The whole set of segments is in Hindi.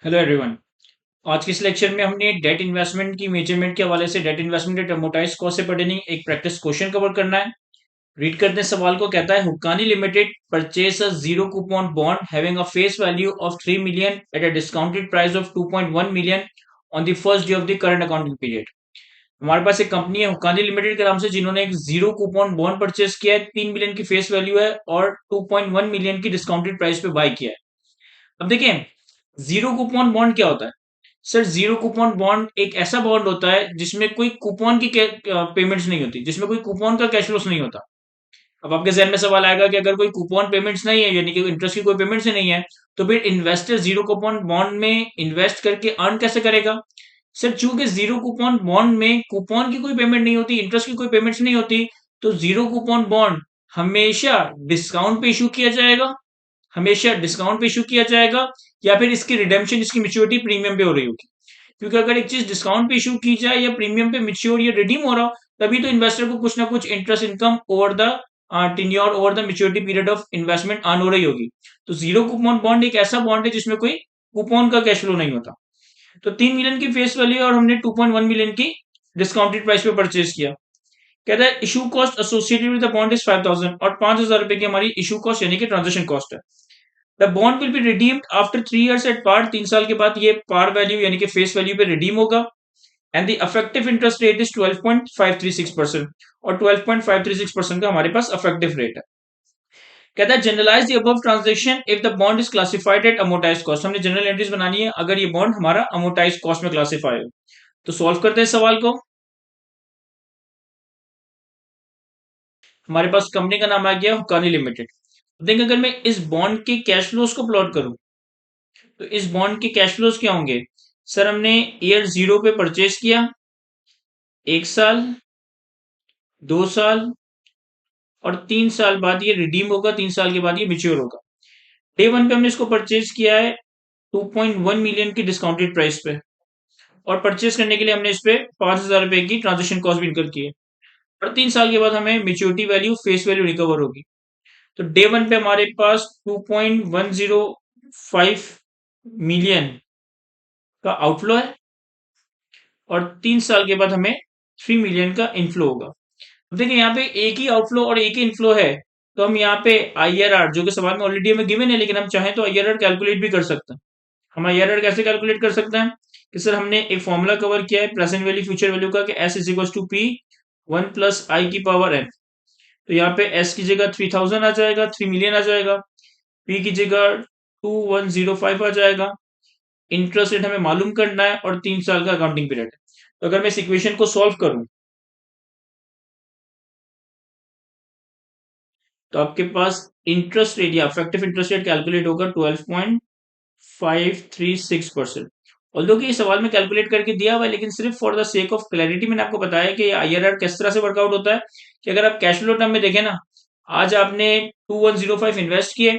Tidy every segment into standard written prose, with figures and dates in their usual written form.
Hello everyone. आज के इस लेक्चर में हमने डेट इन्वेस्टमेंट की मेजरमेंट के हवाले से debt investment at amortised cost से पर्टेनिंग एक प्रैक्टिस क्वेश्चन कवर करना है। रीड करते हैं सवाल को। कहता है हुक्कानी limited purchase a zero coupon bond having a face value of 3 million at a discounted price of 2.1 million on the first day of the current accounting period. हमारे पास एक कंपनी है हुक्कानी लिमिटेड के नाम से, जिन्होंने एक जीरो कूपन बॉन्ड परचेज किया है, 3 मिलियन की फेस वैल्यू है और 2.1 मिलियन की डिस्काउंटेड प्राइस पे बाय किया है। अब देखिए, जीरो कूपन बॉन्ड क्या होता है। सर, जीरो कूपन बॉन्ड एक ऐसा बॉन्ड होता है जिसमें कोई कूपन की पेमेंट्स नहीं होती, जिसमें कोई कूपन का कैश फ्लोस नहीं होता। अब आपके जहन में सवाल आएगा कि अगर कोई कूपन पेमेंट्स नहीं है, यानी कि इंटरेस्ट की कोई पेमेंट्स ही नहीं है, तो फिर इन्वेस्टर जीरो कूपन बॉन्ड में इन्वेस्ट करके अर्न कैसे करेगा। सर, चूंकि जीरो कूपन बॉन्ड में कूपन की कोई पेमेंट नहीं होती, इंटरेस्ट की कोई पेमेंट्स नहीं होती, तो जीरो कूपन बॉन्ड हमेशा डिस्काउंट पे इशू किया जाएगा, हमेशा डिस्काउंट पे इशू किया जाएगा, या फिर इसकी रिडेम्पशन, इसकी मेच्योरिटी प्रीमियम पे हो रही होगी। क्योंकि अगर एक चीज डिस्काउंट पे इशू की जाए या प्रीमियम पे मिच्योर या रिडीम हो रहा हो, तभी तो इन्वेस्टर को कुछ ना कुछ interest income over the tenure, over the maturity period of investment earn हो रही होगी। तो जीरो कूपन बॉन्ड एक ऐसा बॉन्ड है जिसमें कोई कूपन का कैश फ्लो नहीं होता। तो 3 मिलियन की फेस वैल्यू और हमने 2.1 मिलियन की डिस्काउंटेड प्राइस पे परचेज किया। कहता है issue cost associated with the bond is 5,000, और 5,000 रुपए की हमारी इशू कॉस्ट यानी कि ट्रांजेक्शन कॉस्ट है। The bond will be redeemed after 3 years at par, 3 साल के बाद ये पार वैल्यू यानी कि फेस वैल्यू पे रिडीम होगा। And the effective interest rate is 12.536%, और 12.536% का हमारे पास इफेक्टिव रेट है। कहता है generalize the above transaction if the bond is classified at amortize cost. हमने जनरल एंट्रीज बनानी है अगर ये बॉन्ड हमारा अमोर्टाइज कॉस्ट में क्लासिफाई हो। तो सॉल्व करते हैं सवाल को। हमारे पास कंपनी का नाम आ गया हुक्कानी लिमिटेड। देखिए, अगर मैं इस बॉन्ड के कैश फ्लोज को प्लॉट करूं, तो इस बॉन्ड के कैश फ्लोज क्या होंगे। सर, हमने ईयर जीरो पे परचेज किया, 1 साल, 2 साल और 3 साल बाद ये रिडीम होगा, 3 साल के बाद ये मिच्योर होगा। डे वन पे हमने इसको परचेज किया है 2.1 मिलियन की डिस्काउंटेड प्राइस पे, और परचेज करने के लिए हमने इस पे 5,000 रुपए की ट्रांजेक्शन कॉस्ट भी इनकर की है। और 3 साल के बाद हमें maturity value, face value recover होगी। तो डे वन पे हमारे पास 2.105 मिलियन का आउटफ्लो है, और 3 साल के बाद हमें 3 मिलियन का इनफ्लो होगा। अब देखिए, यहाँ पे एक ही आउटफ्लो और एक ही इनफ्लो है, तो हम यहाँ पे आईआरआर, जो कि सवाल में ऑलरेडी हमें गिवन है, लेकिन हम चाहें तो आईआरआर कैलकुलेट भी कर सकते हैं। हम आईआरआर कैसे कैलकुलेट कर सकते हैं कि सर, हमने एक फॉर्मूला कवर किया है प्रेजेंट वैल्यू फ्यूचर वैल्यू का, कि S is equal to P 1 + i⁴n। तो यहाँ पे एस की जगह 3000 आ जाएगा, 3 मिलियन आ जाएगा। पी की जगह 2105 आ जाएगा। इंटरेस्ट रेट हमें मालूम करना है, और 3 साल का अकाउंटिंग पीरियड है। तो अगर मैं इस इक्वेशन को सॉल्व करूं, तो आपके पास इंटरेस्ट रेट या इफेक्टिव इंटरेस्ट रेट कैलकुलेट होगा 12.536%। ऑल्दो कि सवाल में कैलकुलेट करके दिया हुआ है, लेकिन सिर्फ for the sake of clarity मैंने आपको बताया कि आईआरआर किस तरह से वर्कआउट होता है। कि अगर आप कैश फ्लो टर्म में देखें ना, आज आपने 2105 इन्वेस्ट किए,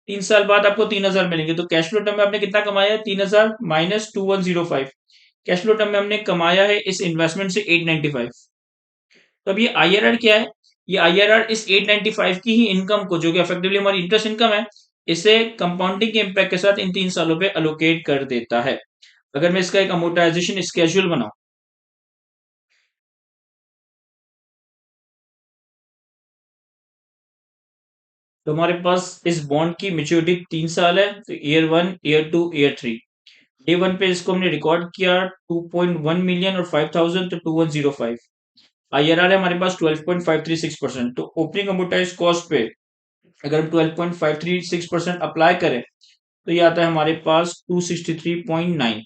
3 साल बाद आपको 3,000 मिलेंगे, तो कैश फ्लो टर्म में आपने कितना कमाया है, 3,000 माइनस 2105। कैश फ्लो टर्म में हमने कमाया है इस इन्वेस्टमेंट से 895। तो अब ये आईआरआर क्या है। ये आईआरआर इस 895 की ही इनकम को, जो कि इफेक्टिवली हमारी इंटरेस्ट इनकम है, इसे कंपाउंडिंग के इम्पैक्ट के साथ इन 3 सालों पे अलोकेट कर देता है। अगर मैं इसका एक अमोर्टाइजेशन स्केड्यूल बनाऊं, तो हमारे पास इस बॉन्ड की मेच्योरिटी 3 साल है। तो year one, year two, year three. Day one पे इसको हमने रिकॉर्ड किया 2.1 मिलियन और 5,000, तो 2105। आईआरआर है हमारे पास 12.536%। तो ओपनिंग अमोर्टाइज कॉस्ट पे अगर हम 12.536% अप्लाई करें, तो ये आता है हमारे पास 263.9।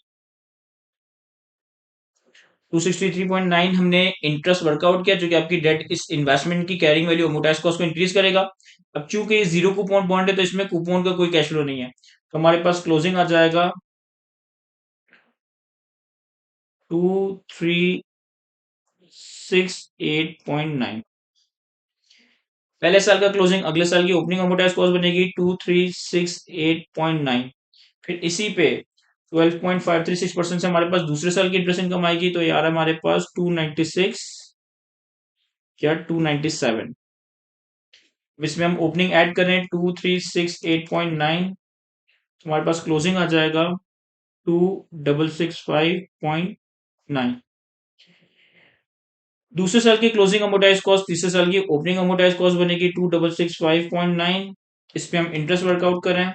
263.9 हमने इंटरेस्ट वर्कआउट किया, जो कि आपकी डेट इस इन्वेस्टमेंट की कैरिंग वैल्यू अमोर्टाइज कॉस्ट को इंक्रीज करेगा। अब चूंकि ये जीरो कूपन बॉन्ड है, तो इसमें कूपन का कोई कैश फ्लो नहीं है, तो हमारे पास क्लोजिंग आ जाएगा 2368.9। पहले साल का क्लोजिंग, अगले साल की ओपनिंग अमोर्टाइज कॉस्ट बनेगी 2368.9। फिर इसी पे 12.536% से हमारे पास दूसरे साल की इंटरेस्ट इनकम आएगी, तो यार हमारे पास 296 या 297। इसमें हम ओपनिंग ऐड करें 2368.9, तो हमारे पास क्लोजिंग आ जाएगा 2665.9। दूसरे साल की क्लोजिंग अमोर्टाइज कॉस्ट तीसरे साल की ओपनिंग अमोर्टाइज कॉस्ट बनेगी 2665.9। इस पे हम इंटरेस्ट वर्कआउट करें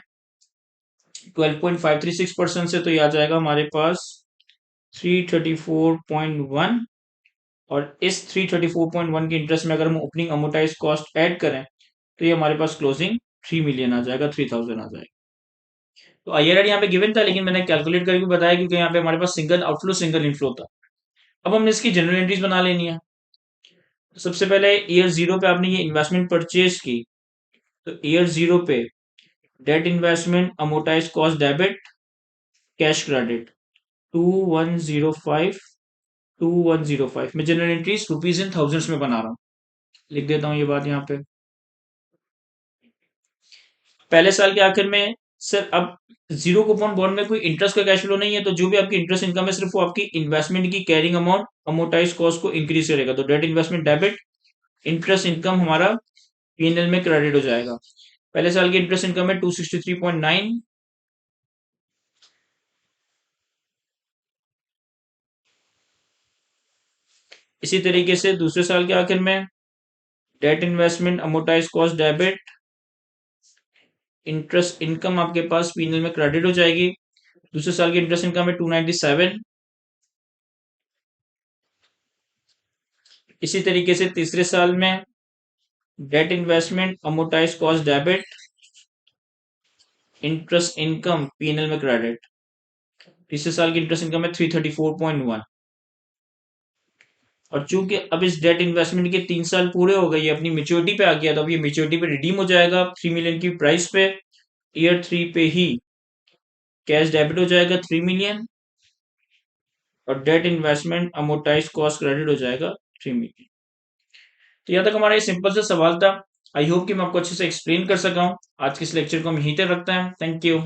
12.536% से, तो ये आ जाएगा हमारे पास 334.1। और इस 334.1 के इंटरेस्ट में अगर हम ओपनिंग अमोर्टाइज कॉस्ट ऐड करें तो ये हमारे पास क्लोजिंग 3 मिलियन आ जाएगा, 3000 आ जाएगा। तो आईआरआर यहाँ पे गिवन था, लेकिन मैंने कैलकुलेट करके बताया क्योंकि यहाँ पे हमारे पास सिंगल आउटफ्लो सिंगल इनफ्लो था। अब हमने इसकी जनरल एंट्रीज बना लेनी है। तो सबसे पहले ईयर जीरो पे आपने ये इन्वेस्टमेंट परचेज की, तो ईयर जीरो पे debt investment amortize cost debit cash credit 2105 2105। मैं general entries rupees in thousands में बना रहा हूँ, लिख देता हूँ ये बात यहाँ पे। पहले साल के आखिर में सर अब जीरो कूपन बॉन्ड में कोई इंटरेस्ट का कैश फ्लो नहीं है, तो जो भी आपकी इंटरेस्ट इनकम है सिर्फ वो आपकी इन्वेस्टमेंट की कैरिंग अमाउंट अमोर्टाइज कॉस्ट को इंक्रीज करेगा। तो debt investment debit interest income हमारा पीएनएल में क्रेडिट हो जाएगा। पहले साल की इंटरेस्ट इनकम है 263.9। इसी तरीके से दूसरे साल के आखिर में debt investment amortize cost debit interest income आपके पास पीएनएल में क्रेडिट हो जाएगी। दूसरे साल की इंटरेस्ट इनकम है 297। इसी तरीके से तीसरे साल में debt investment amortize cost debit interest income PNL में क्रेडिट। तीसरे साल की इंटरेस्ट इनकम है 334.1। और चूंकि अब इस डेट इन्वेस्टमेंट के 3 साल पूरे हो गए, ये अपनी मेच्योरिटी पे आ गया, तो अब ये मेच्योरिटी पे रिडीम हो जाएगा 3 मिलियन की प्राइस पे। ईयर 3 पे ही कैश डेबिट हो जाएगा 3 मिलियन और debt investment amortize cost credit हो जाएगा 3 मिलियन। तो यहाँ तक हमारा ये सिंपल सा सवाल था। आई होप कि मैं आपको अच्छे से एक्सप्लेन कर सका हूँ। आज के इस लेक्चर को हम यहीं तक रखते हैं। Thank you.